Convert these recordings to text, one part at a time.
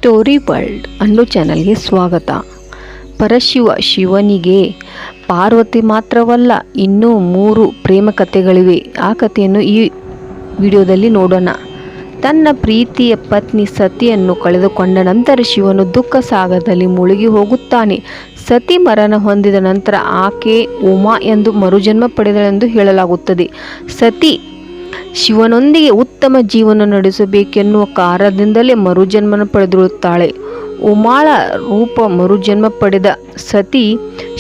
Story world ಅನ್ನೋ ಚಾನಲ್ಗೆ ಸ್ವಾಗತ. ಶಿವನಿಗೆ ಪಾರ್ವತಿ ಮಾತ್ರವಲ್ಲ, ಇನ್ನೂ 3 ಪ್ರೇಮ ಕಥೆಗಳಿವೆ. ಆ ಕಥೆಯನ್ನು ಈ ವಿಡಿಯೋದಲ್ಲಿ ನೋಡೋಣ. ತನ್ನ ಪ್ರೀತಿಯ ಪತ್ನಿ ಸತಿಯನ್ನು ಕಳೆದುಕೊಂಡ ನಂತರ ಶಿವನು ದುಃಖ ಸಾಗರದಲ್ಲಿ ಮುಳುಗಿ ಹೋಗುತ್ತಾನೆ. ಸತಿ ಮರಣ ಹೊಂದಿದ ನಂತರ ಆಕೆ ಉಮಾ ಎಂದು ಮರುಜನ್ಮ ಪಡೆದಳೆಂದು ಹೇಳಲಾಗುತ್ತದೆ. ಸತಿ ಶಿವನೊಂದಿಗೆ ಉತ್ತಮ ಜೀವನ ನಡೆಸಬೇಕೆನ್ನುವ ಕಾರಣದಿಂದಲೇ ಮರುಜನ್ಮ ಪಡೆದಿರುತ್ತಾಳೆ. ಉಮಾಳ ರೂಪ ಮರುಜನ್ಮ ಪಡೆದ ಸತಿ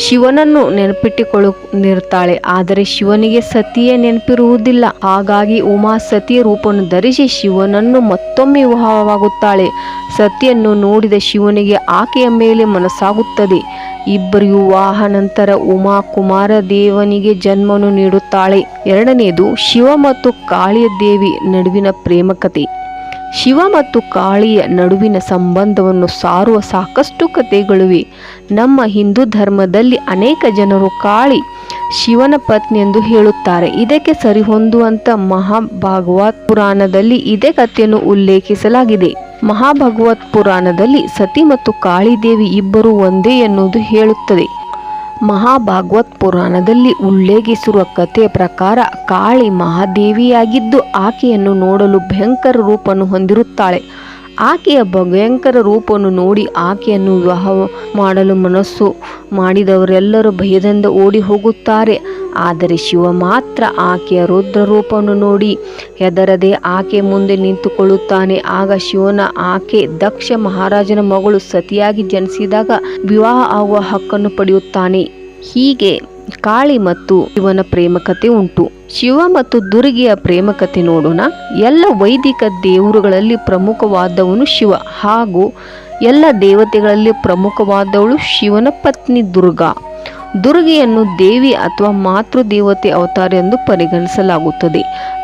ಶಿವನನ್ನು ನೆನಪಿಟ್ಟುಕೊಳ್ಳುತ್ತಿರುತ್ತಾಳೆ. ಆದರೆ ಶಿವನಿಗೆ ಸತಿಯೇ ನೆನಪಿರುವುದಿಲ್ಲ. ಹಾಗಾಗಿ ಉಮಾ ಸತಿಯ ರೂಪವನ್ನು ಧರಿಸಿ ಶಿವನನ್ನು ಮತ್ತೊಮ್ಮೆ ವಿವಾಹವಾಗುತ್ತಾಳೆ. ಸತಿಯನ್ನು ನೋಡಿದ ಶಿವನಿಗೆ ಆಕೆಯ ಮೇಲೆ ಮನಸ್ಸಾಗುತ್ತದೆ. ಇಬ್ಬರು ವಿವಾಹ ನಂತರ ಉಮಾ ಕುಮಾರ ದೇವನಿಗೆ ಜನ್ಮವನ್ನು ನೀಡುತ್ತಾಳೆ. ಎರಡನೆಯದು ಶಿವ ಮತ್ತು ಕಾಳಿಯ ದೇವಿ ನಡುವಿನ ಪ್ರೇಮ ಕಥೆ. ಶಿವ ಮತ್ತು ಕಾಳಿಯ ನಡುವಿನ ಸಂಬಂಧವನ್ನು ಸಾರುವ ಸಾಕಷ್ಟು ಕಥೆಗಳಿವೆ. ನಮ್ಮ ಹಿಂದೂ ಧರ್ಮದಲ್ಲಿ ಅನೇಕ ಜನರು ಕಾಳಿ ಶಿವನ ಪತ್ನಿ ಎಂದು ಹೇಳುತ್ತಾರೆ. ಇದಕ್ಕೆ ಸರಿಹೊಂದುವಂತ ಮಹಾಭಾಗವತ್ ಪುರಾಣದಲ್ಲಿ ಇದೇ ಕಥೆಯನ್ನು ಉಲ್ಲೇಖಿಸಲಾಗಿದೆ. ಮಹಾಭಾಗವತ್ ಪುರಾಣದಲ್ಲಿ ಸತಿ ಮತ್ತು ಕಾಳಿ ದೇವಿ ಇಬ್ಬರು ಒಂದೇ ಎನ್ನುವುದು ಹೇಳುತ್ತದೆ. ಮಹಾಭಾಗವತ್ ಪುರಾಣದಲ್ಲಿ ಉಲ್ಲೇಖಿಸಿರುವ ಕಥೆಯ ಪ್ರಕಾರ ಕಾಳಿ ಮಹಾದೇವಿಯಾಗಿದ್ದು ಆಕೆಯನ್ನು ನೋಡಲು ಭಯಂಕರ ರೂಪವನ್ನು ಹೊಂದಿರುತ್ತಾಳೆ. ಆಕೆಯ ಭಯಂಕರ ರೂಪವನ್ನು ನೋಡಿ ಆಕೆಯನ್ನು ವಿವಾಹ ಮಾಡಲು ಮನಸ್ಸು ಮಾಡಿದವರೆಲ್ಲರೂ ಭಯದಿಂದ ಓಡಿ ಹೋಗುತ್ತಾರೆ. ಆದರೆ ಶಿವ ಮಾತ್ರ ಆಕೆಯ ರುದ್ರ ರೂಪವನ್ನು ನೋಡಿ ಹೆದರದೆ ಆಕೆ ಮುಂದೆ ನಿಂತುಕೊಳ್ಳುತ್ತಾನೆ. ಆಗ ಶಿವನ ಆಕೆ ದಕ್ಷ ಮಹಾರಾಜನ ಮಗಳು ಸತಿಯಾಗಿ ಜನಿಸಿದಾಗ ವಿವಾಹ ಆಗುವ ಹಕ್ಕನ್ನು ಪಡೆಯುತ್ತಾನೆ. ಹೀಗೆ ಕಾಳಿ ಮತ್ತು ಶಿವನ ಪ್ರೇಮ ಕಥೆ ಉಂಟು. ಶಿವ ಮತ್ತು ದುರ್ಗೆಯ ಪ್ರೇಮ ಕಥೆ ನೋಡೋಣ. ಎಲ್ಲ ವೈದಿಕ ದೇವರುಗಳಲ್ಲಿ ಪ್ರಮುಖವಾದವನು ಶಿವ ಹಾಗೂ ಎಲ್ಲ ದೇವತೆಗಳಲ್ಲಿ ಪ್ರಮುಖವಾದವಳು ಶಿವನ ಪತ್ನಿ ದುರ್ಗಾ. ದುರ್ಗೆಯನ್ನು ದೇವಿ ಅಥವಾ ಮಾತೃ ದೇವತೆ ಅವತಾರ ಎಂದು ಪರಿಗಣಿಸಲಾಗುತ್ತದೆ.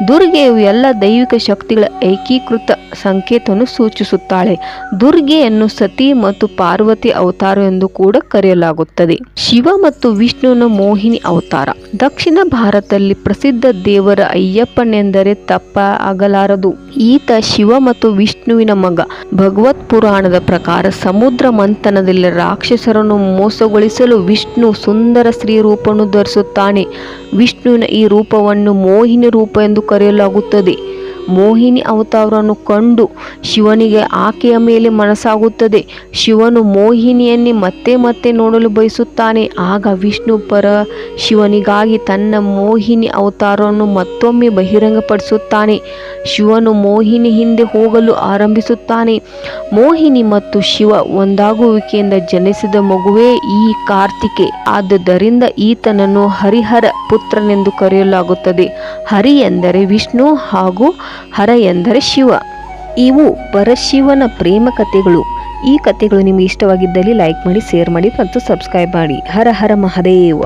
ದುರ್ಗೆಯು ಎಲ್ಲ ದೈವಿಕ ಶಕ್ತಿಗಳ ಏಕೀಕೃತ ಸಂಕೇತವನ್ನು ಸೂಚಿಸುತ್ತಾಳೆ. ದುರ್ಗೆಯನ್ನು ಸತಿ ಮತ್ತು ಪಾರ್ವತಿ ಅವತಾರ ಎಂದು ಕೂಡ ಕರೆಯಲಾಗುತ್ತದೆ. ಶಿವ ಮತ್ತು ವಿಷ್ಣುವಿನ ಮೋಹಿನಿ ಅವತಾರ. ದಕ್ಷಿಣ ಭಾರತದಲ್ಲಿ ಪ್ರಸಿದ್ಧ ದೇವರ ಅಯ್ಯಪ್ಪನೆಂದರೆ ತಪ್ಪಾಗಲಾರದು. ಈತ ಶಿವ ಮತ್ತು ವಿಷ್ಣುವಿನ ಮಗ. ಭಗವತ್ ಪುರಾಣದ ಪ್ರಕಾರ ಸಮುದ್ರ ಮಂಥನದಲ್ಲಿ ರಾಕ್ಷಸರನ್ನು ಮೋಸಗೊಳಿಸಲು ವಿಷ್ಣು ಸುಂದರ ಸ್ತ್ರೀ ರೂಪವನ್ನು ಧರಿಸುತ್ತಾನೆ. ವಿಷ್ಣುವಿನ ಈ ರೂಪವನ್ನು ಮೋಹಿನಿ ರೂಪ ಎಂದು ಕರೆಯಲಾಗುತ್ತದೆ. ಮೋಹಿನಿ ಅವತಾರವನ್ನು ಕಂಡು ಶಿವನಿಗೆ ಆಕೆಯ ಮೇಲೆ ಮನಸ್ಸಾಗುತ್ತದೆ. ಶಿವನು ಮೋಹಿನಿಯನ್ನೇ ಮತ್ತೆ ಮತ್ತೆ ನೋಡಲು ಬಯಸುತ್ತಾನೆ. ಆಗ ವಿಷ್ಣು ಶಿವನಿಗಾಗಿ ತನ್ನ ಮೋಹಿನಿ ಅವತಾರವನ್ನು ಮತ್ತೊಮ್ಮೆ ಬಹಿರಂಗಪಡಿಸುತ್ತಾನೆ. ಶಿವನು ಮೋಹಿನಿ ಹಿಂದೆ ಹೋಗಲು ಆರಂಭಿಸುತ್ತಾನೆ. ಮೋಹಿನಿ ಮತ್ತು ಶಿವ ಒಂದಾಗುವಿಕೆಯಿಂದ ಜನಿಸಿದ ಮಗುವೇ ಈ ಕಾರ್ತಿಕೆ. ಆದುದರಿಂದ ಈತನನ್ನು ಹರಿಹರ ಪುತ್ರನೆಂದು ಕರೆಯಲಾಗುತ್ತದೆ. ಹರಿ ಎಂದರೆ ವಿಷ್ಣು ಹಾಗೂ ಹರ ಎಂದರೆ ಶಿವ. ಇವು ಪರಶಿವನ ಪ್ರೇಮ ಕಥೆಗಳು. ಈ ಕಥೆಗಳು ನಿಮಗೆ ಇಷ್ಟವಾಗಿದ್ದಲ್ಲಿ ಲೈಕ್ ಮಾಡಿ, ಶೇರ್ ಮಾಡಿ ಮತ್ತು ಸಬ್ಸ್ಕ್ರೈಬ್ ಮಾಡಿ. ಹರ ಹರ ಮಹಾದೇವ.